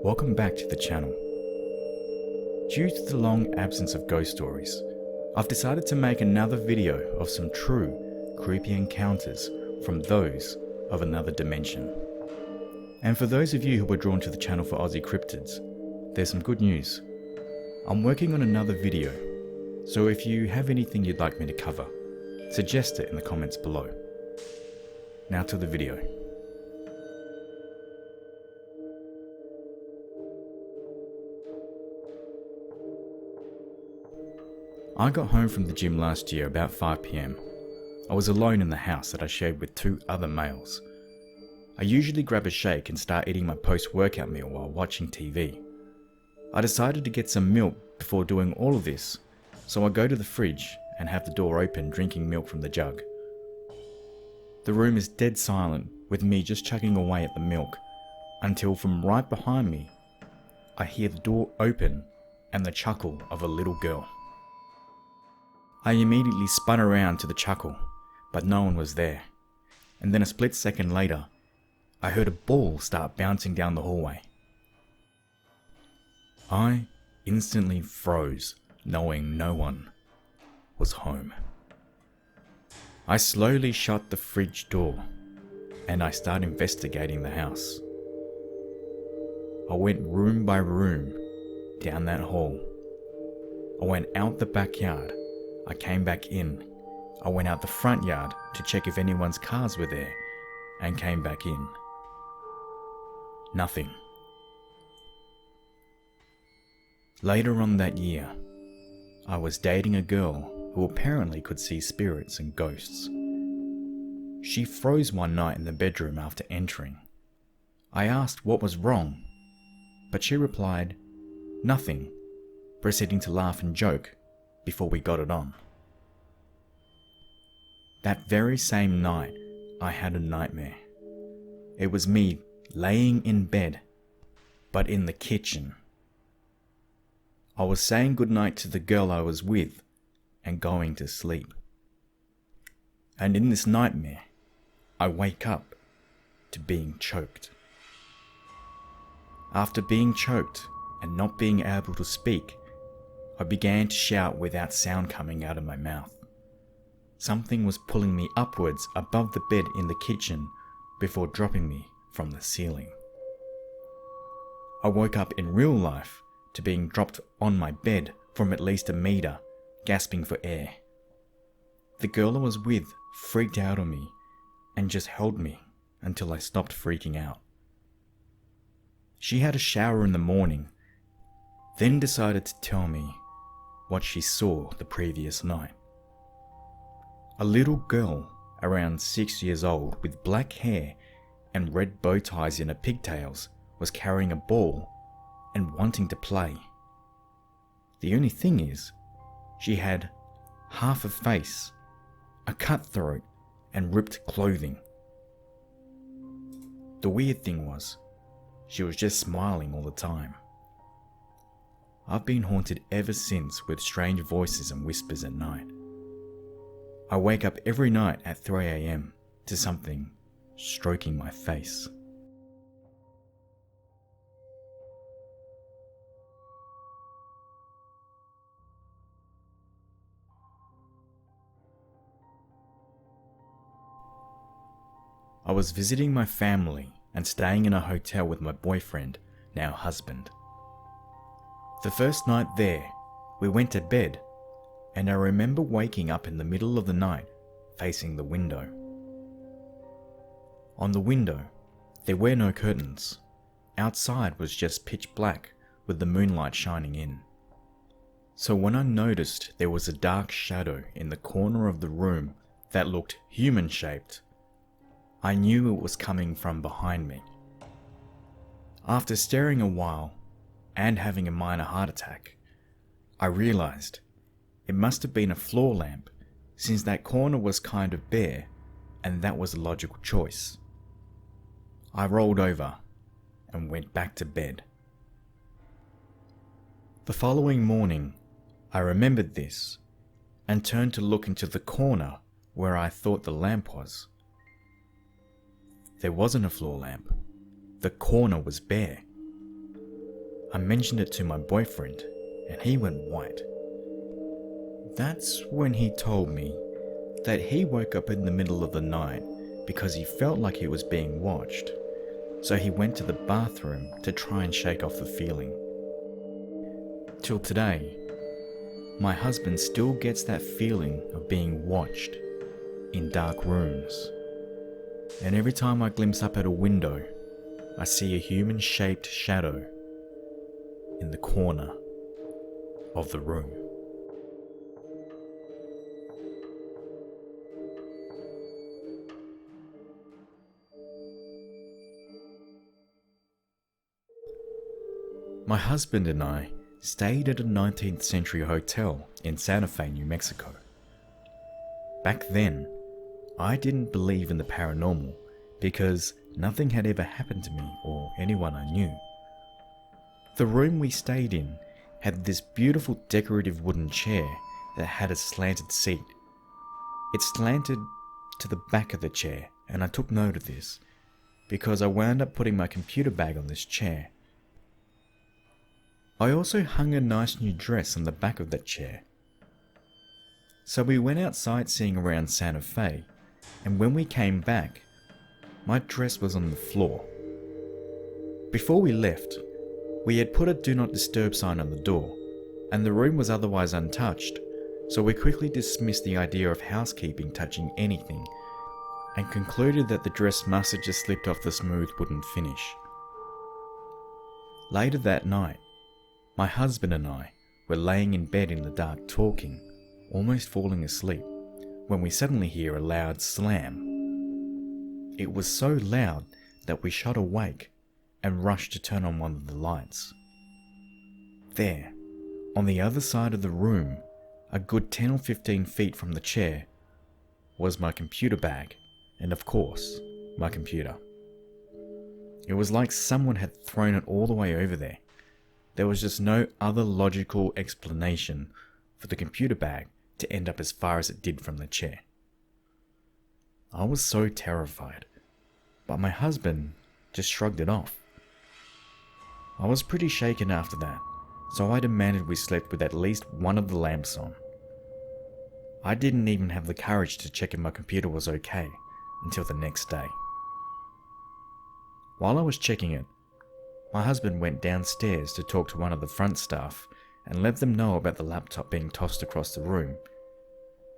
Welcome back to the channel. Due to the long absence of ghost stories, I've decided to make another video of some true creepy encounters from those of another dimension. And for those of you who were drawn to the channel for Aussie cryptids, there's some good news. I'm working on another video, so if you have anything you'd like me to cover, suggest it in the comments below. Now to the video. I got home from the gym last year about 5 PM. I was alone in the house that I shared with two other males. I usually grab a shake and start eating my post-workout meal while watching TV. I decided to get some milk before doing all of this, so I go to the fridge and have the door open drinking milk from the jug. The room is dead silent with me just chugging away at the milk until from right behind me I hear the door open and the chuckle of a little girl. I immediately spun around to the chuckle, but no one was there, and then a split second later I heard a ball start bouncing down the hallway. I instantly froze, knowing no one was home. I slowly shut the fridge door and I started investigating the house. I went room by room down that hall. I went out the backyard. I came back in. I went out the front yard to check if anyone's cars were there and came back in. Nothing. Later on that year, I was dating a girl who apparently could see spirits and ghosts. She froze one night in the bedroom after entering. I asked what was wrong, but she replied, "Nothing," proceeding to laugh and joke before we got it on. That very same night, I had a nightmare. It was me laying in bed, but in the kitchen. I was saying goodnight to the girl I was with and going to sleep. And in this nightmare, I wake up to being choked. After being choked and not being able to speak, I began to shout without sound coming out of my mouth. Something was pulling me upwards above the bed in the kitchen before dropping me from the ceiling. I woke up in real life to being dropped on my bed from at least a meter, gasping for air. The girl I was with freaked out on me and just held me until I stopped freaking out. She had a shower in the morning, then decided to tell me what she saw the previous night. A little girl around 6 years old with black hair and red bow ties in her pigtails was carrying a ball and wanting to play. The only thing is, she had half a face, a cut throat, and ripped clothing. The weird thing was, she was just smiling all the time. I've been haunted ever since with strange voices and whispers at night. I wake up every night at 3 AM to something stroking my face. I was visiting my family and staying in a hotel with my boyfriend, now husband. The first night there, we went to bed, and I remember waking up in the middle of the night, facing the window. On the window, there were no curtains. Outside was just pitch black with the moonlight shining in. So when I noticed there was a dark shadow in the corner of the room that looked human-shaped, I knew it was coming from behind me. After staring a while, and having a minor heart attack, I realized it must have been a floor lamp since that corner was kind of bare, and that was a logical choice. I rolled over and went back to bed. The following morning, I remembered this and turned to look into the corner where I thought the lamp was. There wasn't a floor lamp. The corner was bare. I mentioned it to my boyfriend and he went white. That's when he told me that he woke up in the middle of the night because he felt like he was being watched, so he went to the bathroom to try and shake off the feeling. Till today, my husband still gets that feeling of being watched in dark rooms. And every time I glimpse up at a window, I see a human-shaped shadow in the corner of the room. My husband and I stayed at a 19th century hotel in Santa Fe, New Mexico. Back then, I didn't believe in the paranormal because nothing had ever happened to me or anyone I knew. The room we stayed in had this beautiful decorative wooden chair that had a slanted seat. It slanted to the back of the chair, and I took note of this because I wound up putting my computer bag on this chair. I also hung a nice new dress on the back of that chair. So we went out sightseeing around Santa Fe, and when we came back, my dress was on the floor. Before we left, we had put a do not disturb sign on the door, and the room was otherwise untouched, so we quickly dismissed the idea of housekeeping touching anything, and concluded that the dress must have just slipped off the smooth wooden finish. Later that night, my husband and I were laying in bed in the dark talking, almost falling asleep, when we suddenly hear a loud slam. It was so loud that we shot awake and rushed to turn on one of the lights. There, on the other side of the room, a good 10 or 15 feet from the chair, was my computer bag, and of course, my computer. It was like someone had thrown it all the way over there. There was just no other logical explanation for the computer bag to end up as far as it did from the chair. I was so terrified, but my husband just shrugged it off. I was pretty shaken after that, so I demanded we slept with at least one of the lamps on. I didn't even have the courage to check if my computer was okay until the next day. While I was checking it, my husband went downstairs to talk to one of the front staff and let them know about the laptop being tossed across the room.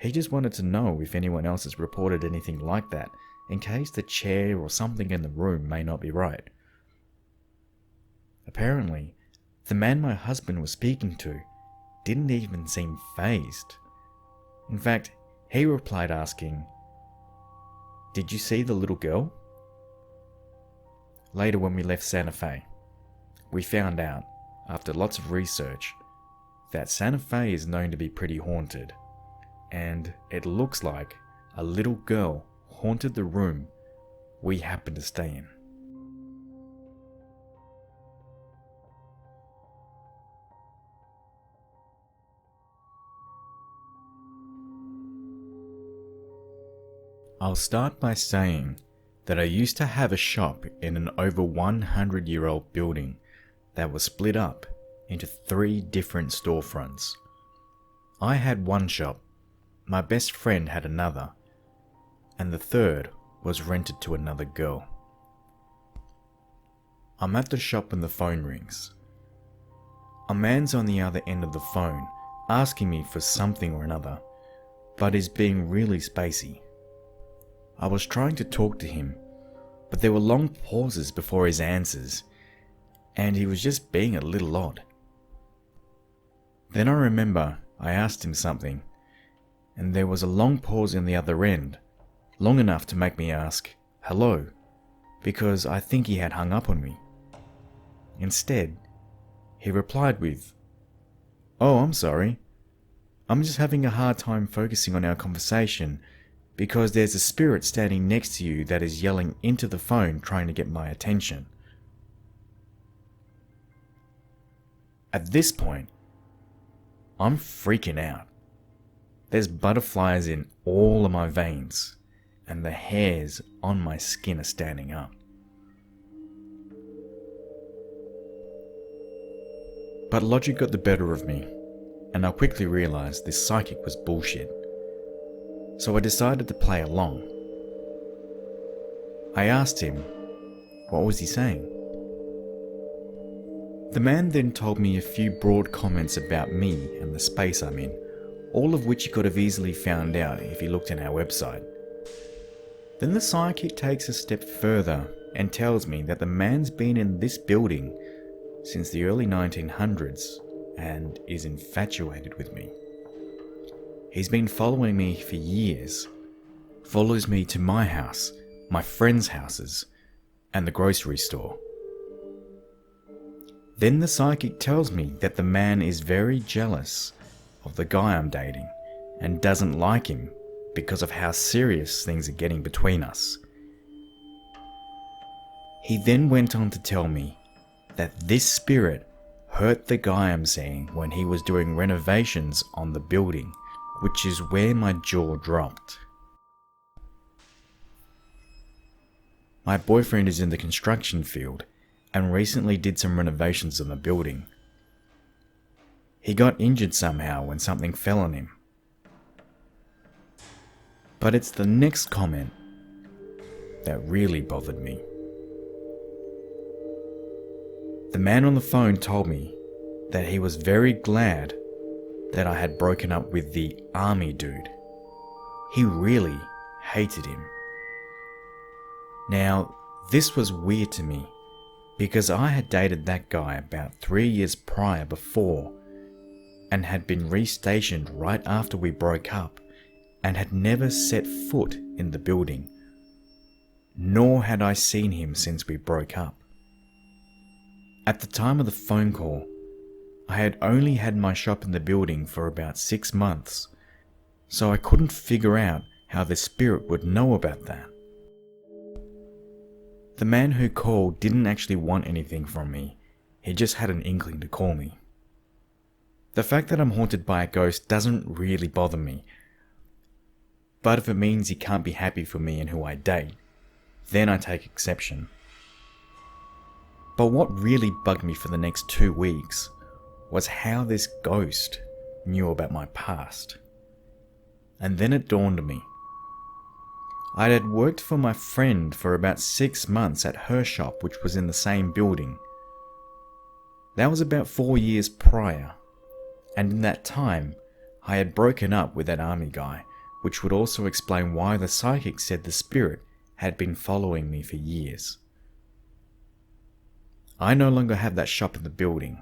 He just wanted to know if anyone else has reported anything like that, in case the chair or something in the room may not be right. Apparently, the man my husband was speaking to didn't even seem fazed. In fact, he replied asking, "Did you see the little girl?" Later, when we left Santa Fe, we found out, after lots of research, that Santa Fe is known to be pretty haunted, and it looks like a little girl haunted the room we happened to stay in. I'll start by saying that I used to have a shop in an over 100-year-old building that was split up into 3 different storefronts. I had one shop, my best friend had another, and the third was rented to another girl. I'm at the shop and the phone rings. A man's on the other end of the phone asking me for something or another, but is being really spacey. I was trying to talk to him, but there were long pauses before his answers, and he was just being a little odd. Then I remember I asked him something, and there was a long pause in the other end, long enough to make me ask, "Hello," because I think he had hung up on me. Instead, he replied with, "Oh, I'm sorry. I'm just having a hard time focusing on our conversation because there's a spirit standing next to you that is yelling into the phone trying to get my attention." At this point, I'm freaking out. There's butterflies in all of my veins, and the hairs on my skin are standing up. But logic got the better of me, and I quickly realised this psychic was bullshit. So I decided to play along. I asked him, what was he saying? The man then told me a few broad comments about me and the space I'm in, all of which he could have easily found out if he looked in our website. Then the psychic takes a step further and tells me that the man's been in this building since the early 1900s and is infatuated with me. He's been following me for years, follows me to my house, my friends' houses, and the grocery store. Then the psychic tells me that the man is very jealous of the guy I'm dating and doesn't like him because of how serious things are getting between us. He then went on to tell me that this spirit hurt the guy I'm seeing when he was doing renovations on the building, which is where my jaw dropped. My boyfriend is in the construction field and recently did some renovations on the building. He got injured somehow when something fell on him. But it's the next comment that really bothered me. The man on the phone told me that he was very glad that I had broken up with the army dude. He really hated him. Now, this was weird to me because I had dated that guy about 3 years prior before and had been restationed right after we broke up and had never set foot in the building, nor had I seen him since we broke up. At the time of the phone call, I had only had my shop in the building for about 6 months, so I couldn't figure out how the spirit would know about that. The man who called didn't actually want anything from me, he just had an inkling to call me. The fact that I'm haunted by a ghost doesn't really bother me, but if it means he can't be happy for me and who I date, then I take exception. But what really bugged me for the next 2 weeks was how this ghost knew about my past. And then it dawned on me. I had worked for my friend for about 6 months at her shop, which was in the same building. That was about 4 years prior, and in that time, I had broken up with that army guy, which would also explain why the psychic said the spirit had been following me for years. I no longer have that shop in the building,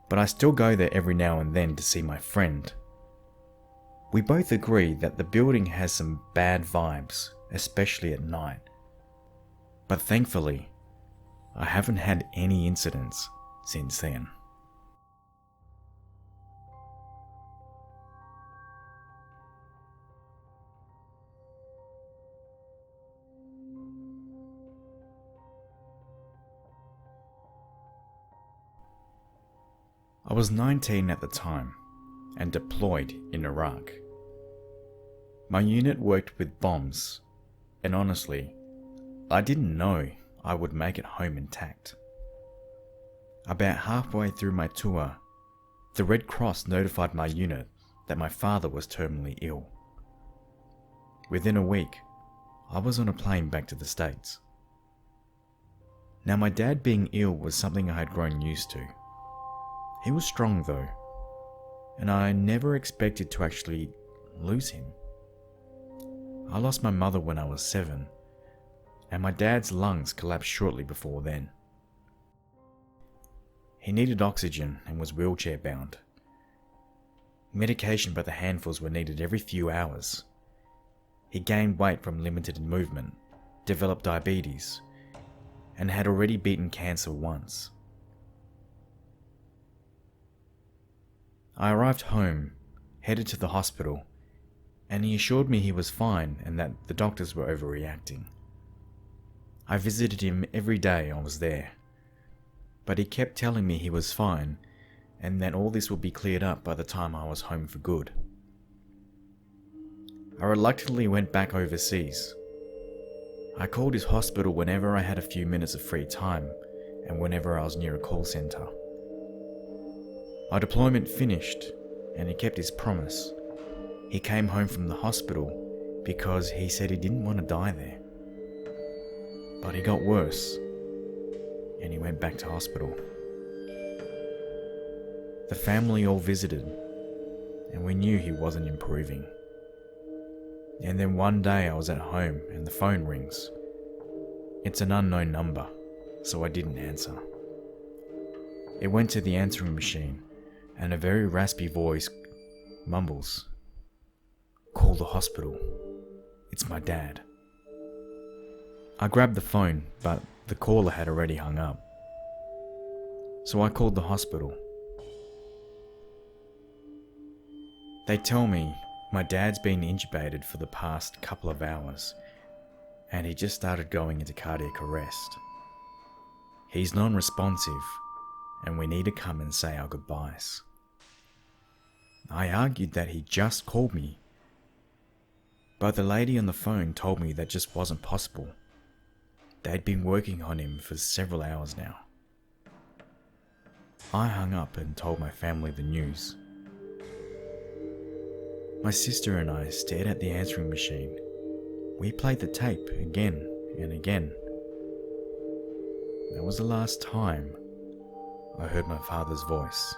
but I still go there every now and then to see my friend. We both agree that the building has some bad vibes, especially at night. But thankfully, I haven't had any incidents since then. I was 19 at the time and deployed in Iraq. My unit worked with bombs, and honestly, I didn't know I would make it home intact. About halfway through my tour, the Red Cross notified my unit that my father was terminally ill. Within a week, I was on a plane back to the States. Now, my dad being ill was something I had grown used to. He was strong though, and I never expected to actually lose him. I lost my mother when I was 7, and my dad's lungs collapsed shortly before then. He needed oxygen and was wheelchair bound. Medication by the handfuls were needed every few hours. He gained weight from limited movement, developed diabetes, and had already beaten cancer once. I arrived home, headed to the hospital, and he assured me he was fine and that the doctors were overreacting. I visited him every day I was there, but he kept telling me he was fine and that all this would be cleared up by the time I was home for good. I reluctantly went back overseas. I called his hospital whenever I had a few minutes of free time and whenever I was near a call center. Our deployment finished, and he kept his promise. He came home from the hospital because he said he didn't want to die there. But he got worse, and he went back to hospital. The family all visited, and we knew he wasn't improving. And then one day I was at home and the phone rings. It's an unknown number, so I didn't answer. It went to the answering machine, and a very raspy voice mumbles, "Call the hospital. It's my dad." I grabbed the phone, but the caller had already hung up. So I called the hospital. They tell me my dad's been intubated for the past couple of hours, and he just started going into cardiac arrest. He's non-responsive, and we need to come and say our goodbyes. I argued that he just called me, but the lady on the phone told me that just wasn't possible. They'd been working on him for several hours now. I hung up and told my family the news. My sister and I stared at the answering machine. We played the tape again and again. That was the last time I heard my father's voice.